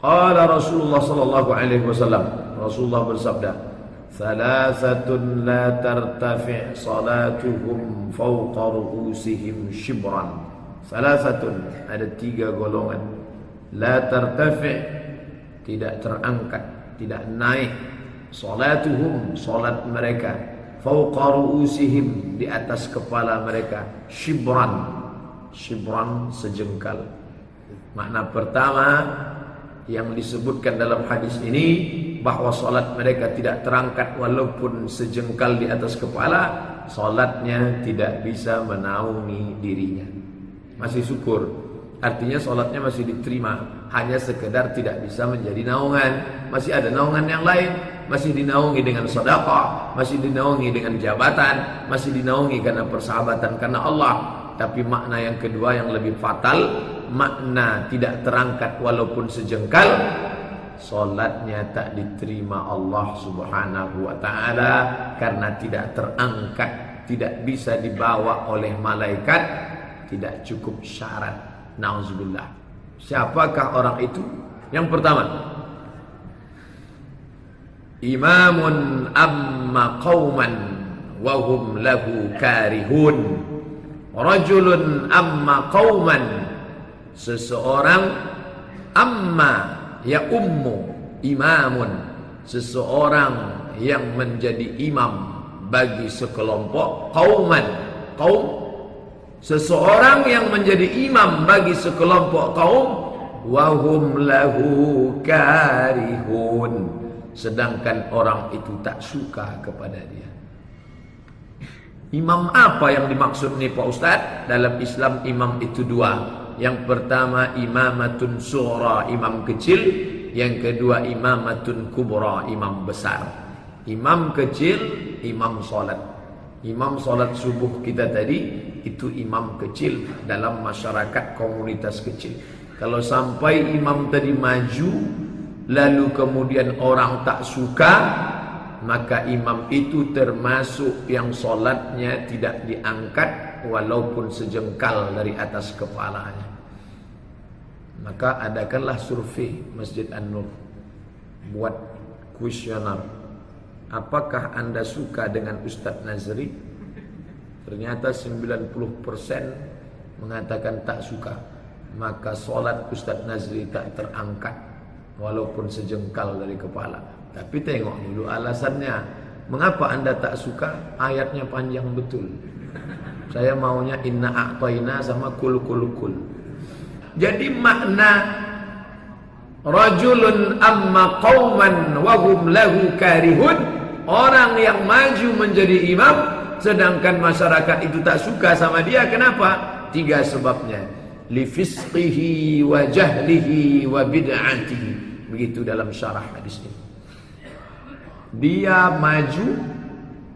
Qala Rasulullah sallallahu alaihi wasallam, Rasulullah bersabda, "Thalathatun la tartafi' salatuhum fawqa ru'usihim shibran." Thalathatun, ada 3 golongan. La tartafi', tidak terangkat, tidak naik. Salatuhum, salat mereka. Fawqa ru'usihim, di atas kepala mereka. Shibran, shibran sejengkal. Makna pertama yang disebutkan dalam hadis ini, bahwa salat mereka tidak terangkat walaupun sejengkal di atas kepala, salatnya tidak bisa menaungi dirinya. Masih syukur, artinya salatnya masih diterima, hanya sekedar tidak bisa menjadi naungan. Masih ada naungan yang lain, masih dinaungi dengan sedekah, masih dinaungi dengan jabatan, masih dinaungi karena persahabatan karena Allah. Tapi makna yang kedua yang lebih fatal, makna tidak terangkat walaupun sejengkal, salatnya tak diterima Allah subhanahu wa ta'ala, karena tidak terangkat, tidak bisa dibawa oleh malaikat, tidak cukup syarat. Nauzubillah. Siapakah orang itu? Yang pertama, imamun amma qauman wa hum lahu karihun. Rajulun amma qauman, seseorang, amma ya ummu, imamun, seseorang yang menjadi imam bagi sekelompok, qauman, kaum, seseorang yang menjadi imam bagi sekelompok kaum, wa hum lahu karihun, sedangkan orang itu tak suka kepada dia. Imam apa yang dimaksud nih Pak Ustadz? Dalam Islam imam itu 2. Yang pertama imamatun sughra, imam kecil. Yang kedua imamatun kubra, imam besar. Imam kecil, imam salat. Imam salat subuh kita tadi, itu imam kecil dalam masyarakat komunitas kecil. Kalau sampai imam tadi maju, lalu kemudian orang tak suka, maka imam itu termasuk yang solatnya tidak diangkat walaupun sejengkal dari atas kepalanya. Maka adakanlah survei Masjid An-Nur, buat kuesioner, apakah anda suka dengan Ustadz Nazri? Ternyata 90% mengatakan tak suka. Maka solat Ustadz Nazri tak terangkat walaupun sejengkal dari kepala. Tapi tengok dulu alasannya. Mengapa anda tak suka? Ayatnya panjang betul. Saya maunya inna a'tayna sama kul kul kul. Jadi makna rajulun amma qauman wa hum lahu karihun, orang yang maju menjadi imam sedangkan masyarakat itu tak suka sama dia. Kenapa? 3 sebabnya. Li fisqihi wa jahlihi wa bid'atihi. Begitu dalam syarah hadis ini. Dia maju,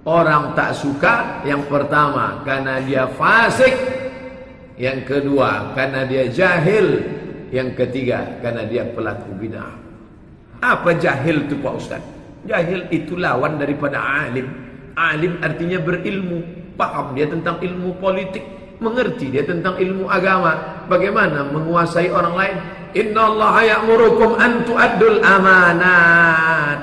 orang tak suka. Yang pertama karena dia fasik, yang kedua karena dia jahil, yang ketiga karena dia pelaku bid'ah. Apa jahil itu Pak Ustaz? Jahil itu lawan daripada alim. Alim artinya berilmu, paham dia tentang ilmu politik, mengerti dia tentang ilmu agama, bagaimana menguasai orang lain. Innallaha ya'murukum an tu'addul amanat.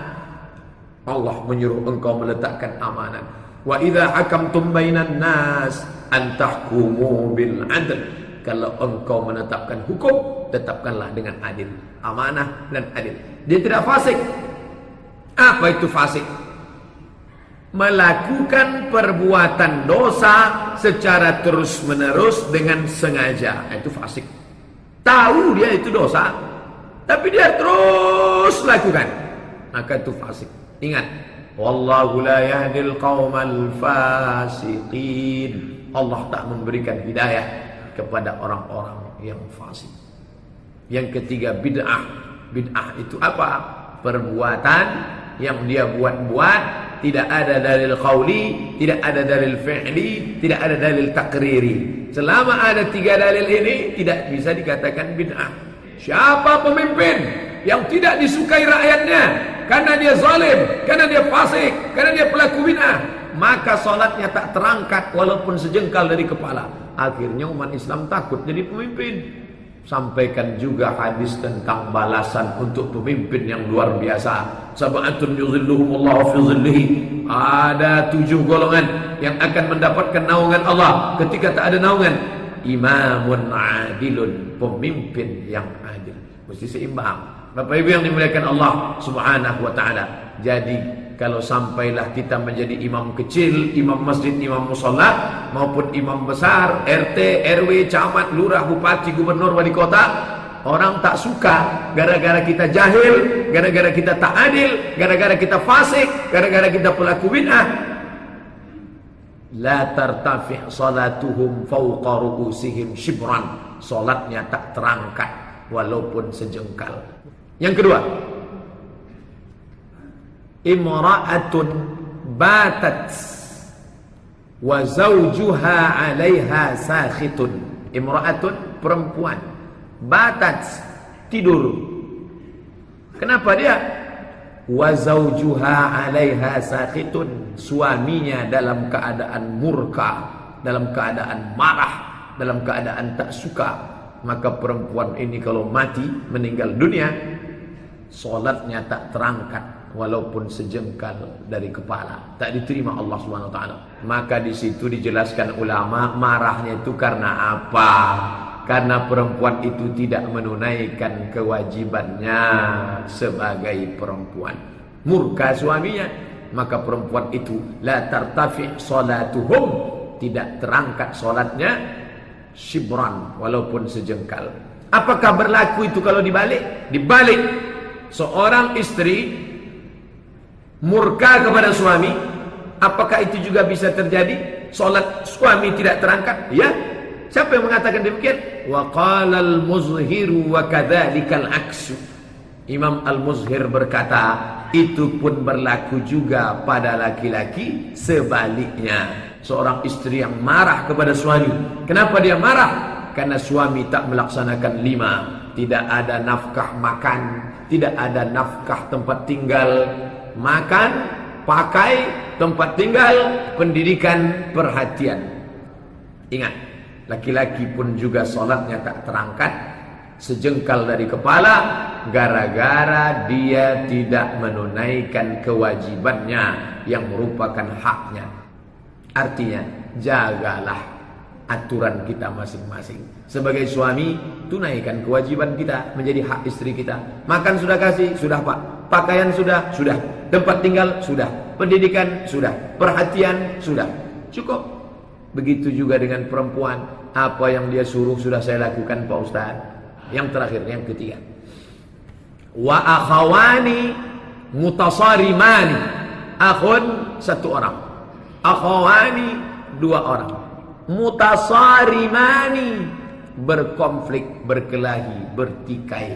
Allah menyuruh engkau meletakkan amanat. Wa idza hakamtum bainan nas an tahkumu bil adl. Kalau engkau menetapkan hukum, tetapkanlah dengan adil, amanah dan adil. Dia tidak fasik. Apa itu fasik? Melakukan perbuatan dosa secara terus-menerus dengan sengaja. Itu fasik. Tahu dia itu dosa, tapi dia terus lakukan, maka itu fasik. Ingat, wallahu la yahdil qaumal fasiqin. Allah tak memberikan hidayah kepada orang-orang yang fasik. Yang ketiga bid'ah. Bid'ah itu apa? Perbuatan yang dia buat-buat, tidak ada dalil qauli, tidak ada dalil fi'li, tidak ada dalil takriri. Selama ada 3 dalil ini, tidak bisa dikatakan bid'ah. Siapa pemimpin yang tidak disukai rakyatnya karena dia zalim, karena dia fasik, karena dia pelaku bid'ah, maka salatnya tak terangkat walaupun sejengkal dari kepala. Akhirnya umat Islam takut jadi pemimpin. Sampaikan juga hadis tentang balasan untuk pemimpin yang luar biasa. Sab'atun yuzilluhumullahu fi zillihi. Ada 7 golongan yang akan mendapatkan naungan Allah ketika tak ada naungan. Imamun adilun, pemimpin yang adil. Mesti seimbang. Bapak Ibu yang dimuliakan Allah Subhanahu wa taala. Jadi kalau sampailah kita menjadi imam kecil, imam masjid, imam musalla, maupun imam besar, RT, RW, camat, lurah, bupati, gubernur, wali kota, orang tak suka gara-gara kita jahil, gara-gara kita tak adil, gara-gara kita fasik, gara-gara kita pelaku bid'ah. La tartafi' salatuhum fawqa ru'usihim shibran. Salatnya tak terangkat walaupun sejengkal. Yang kedua, imra'atun batat wa zawjuha 'alaiha sakhitun. Imra'atun, perempuan, batat, tidur. Kenapa dia? Wa zawjuha 'alaiha sakhitun, suaminya dalam keadaan murka, dalam keadaan marah, dalam keadaan tak suka. Maka perempuan ini kalau mati, meninggal dunia, salatnya tak terangkat walaupun sejengkal dari kepala, tak diterima Allah Subhanahu wa taala. Maka di situ dijelaskan ulama, marahnya itu karena apa? Karena perempuan itu tidak menunaikan kewajibannya sebagai perempuan. Murka suaminya, maka perempuan itu la tartafi' salatuhum, tidak terangkat salatnya, shibran, walaupun sejengkal. Apakah berlaku itu kalau dibalik? Dibalik, seorang istri murka kepada suami, apakah itu juga bisa terjadi? Solat suami tidak terangkat? Ya. Siapa yang mengatakan demikian? Wa qala al-muzhiru wa kadzalikal aksu. Imam Al-Muzhir berkata, itu pun berlaku juga pada laki-laki sebaliknya. Seorang istri yang marah kepada suami. Kenapa dia marah? Karena suami tak melaksanakan 5. Tidak ada nafkah makan, tidak ada nafkah tempat tinggal, makan, pakai, tempat tinggal, pendidikan, perhatian. Ingat, laki-laki pun juga sholatnya tak terangkat sejengkal dari kepala, gara-gara dia tidak menunaikan kewajibannya yang merupakan haknya. Artinya, jagalah aturan kita masing-masing. Sebagai suami, tunaikan kewajiban kita menjadi hak istri kita. Makan sudah kasih? Sudah Pak. Pakaian sudah? Sudah. Tempat tinggal? Sudah. Pendidikan? Sudah. Perhatian? Sudah. Cukup. Begitu juga dengan perempuan. Apa yang dia suruh sudah saya lakukan Pak Ustaz. Yang terakhir, yang ketiga. Wa akhawani mutasarimani. Akhun, 1 orang. Akhawani, 2 orang. Mutasarimani, berkonflik, berkelahi, bertikai.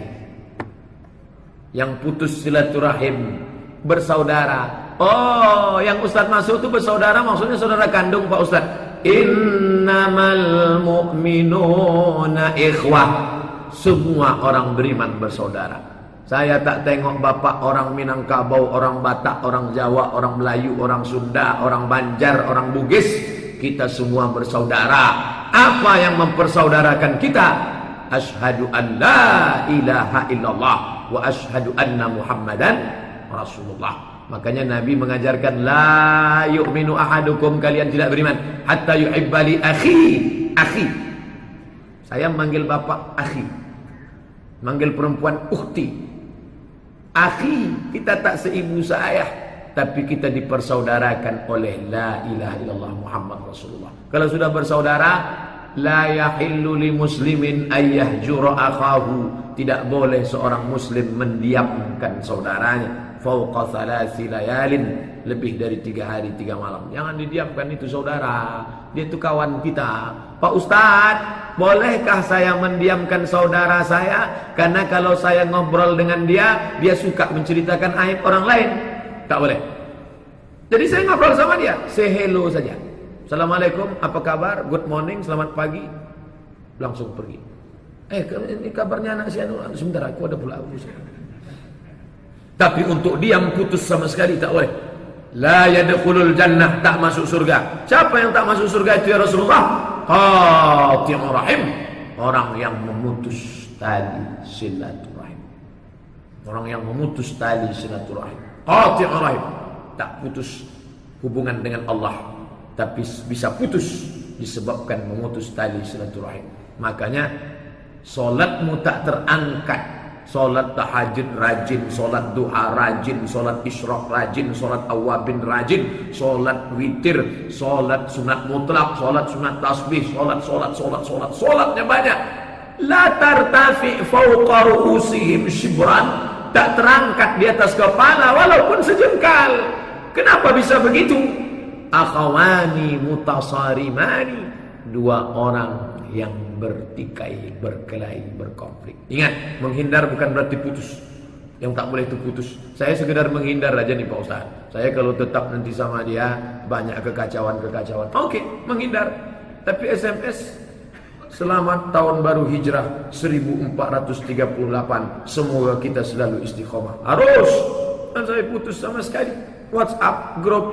Yang putus silaturahim, bersaudara. Oh, yang Ustaz masuk itu bersaudara, maksudnya saudara kandung Pak Ustaz. Innamal mu'minuna ikhwah. Semua orang beriman bersaudara. Saya tak tengok bapak orang Minangkabau, orang Batak, orang Jawa, orang Melayu, orang Sunda, orang Banjar, orang Bugis. Kita semua bersaudara. Apa yang mempersaudarakan kita? Asyhadu an la ilaha illallah wa asyhadu anna Muhammadan Rasulullah. Makanya Nabi mengajarkan la yu'minu ahadukum, kalian tidak beriman hatta yuhibba li akhi. Akhi. Saya manggil bapak akhi. Manggil perempuan ukhti. Akhi, kita tak seibu seayah, tapi kita dipersaudarakan oleh la ilaha illallah Muhammad Rasulullah. Kalau sudah bersaudara, la yahillu li muslimin ayyahjura akhahu. Tidak boleh seorang muslim mendiamkan saudaranya fauqa 3 layalin, lebih dari 3 hari 3 malam. Jangan didiamkan, itu saudara. Dia itu kawan kita. Pak Ustadz, bolehkah saya mendiamkan saudara saya? Karena kalau saya ngobrol dengan dia, dia suka menceritakan aib orang lain. Tak boleh. Jadi saya ngobrol sama dia, say hello saja. Assalamualaikum, apa kabar? Good morning, selamat pagi. Langsung pergi. Ini kabarnya anak si Anu. Sebentar, aku ada pula urusan. Tapi untuk diam putus sama sekali tak boleh. La yadkhulul jannah, tak masuk surga. Siapa yang tak masuk surga itu ya Rasulullah? Qati'ur rahim, orang yang memutus tali silaturahim. Orang yang memutus tali silaturahim. Qati'ur rahim. Tak putus hubungan dengan Allah, tapi bisa putus disebabkan memutus tali silaturahim. Makanya solatmu tak terangkat. Solat tahajud rajin, solat duha rajin, solat isyraq rajin, solat awabin rajin, solat witir, solat sunat mutlak, solat sunat tasbih, solatnya banyak. La tartafi fawqa ru'usihim shibran, tak terangkat di atas kepala walaupun sejengkal. Kenapa bisa begitu? Akhawani mutasarimani, dua orang yang bertikai, berkelahi, berkonflik. Ingat, menghindar bukan berarti putus. Yang tak boleh itu putus. Saya sekedar menghindar aja nih Pak Ustaz. Saya kalau tetap nanti sama dia banyak kekacauan. Oke, menghindar. Tapi SMS selamat tahun baru hijrah 1438. Semoga kita selalu istiqomah. Harus. Dan saya putus sama sekali. WhatsApp grup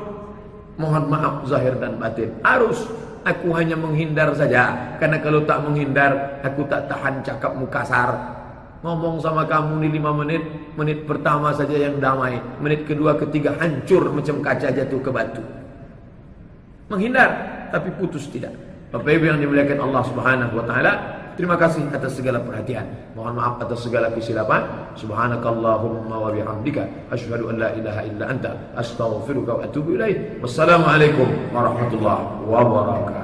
mohon maaf zahir dan batin. Harus. Aku hanya menghindar saja. Karena kalau tak menghindar, aku tak tahan cakapmu kasar. Ngomong sama kamu nih 5 menit, menit pertama saja yang damai, menit kedua ketiga hancur macam kaca jatuh ke batu. Menghindar, tapi putus tidak. Bapak Ibu yang dimuliakan Allah Subhanahu wa taala, terima kasih atas segala perhatian. Mohon maaf atas segala kesilapan. Subhanakallahumma wa bihamdika asyhadu an la ilaha illa anta astaghfiruka wa atubu ilaik. Wassalamualaikum warahmatullahi wabarakatuh.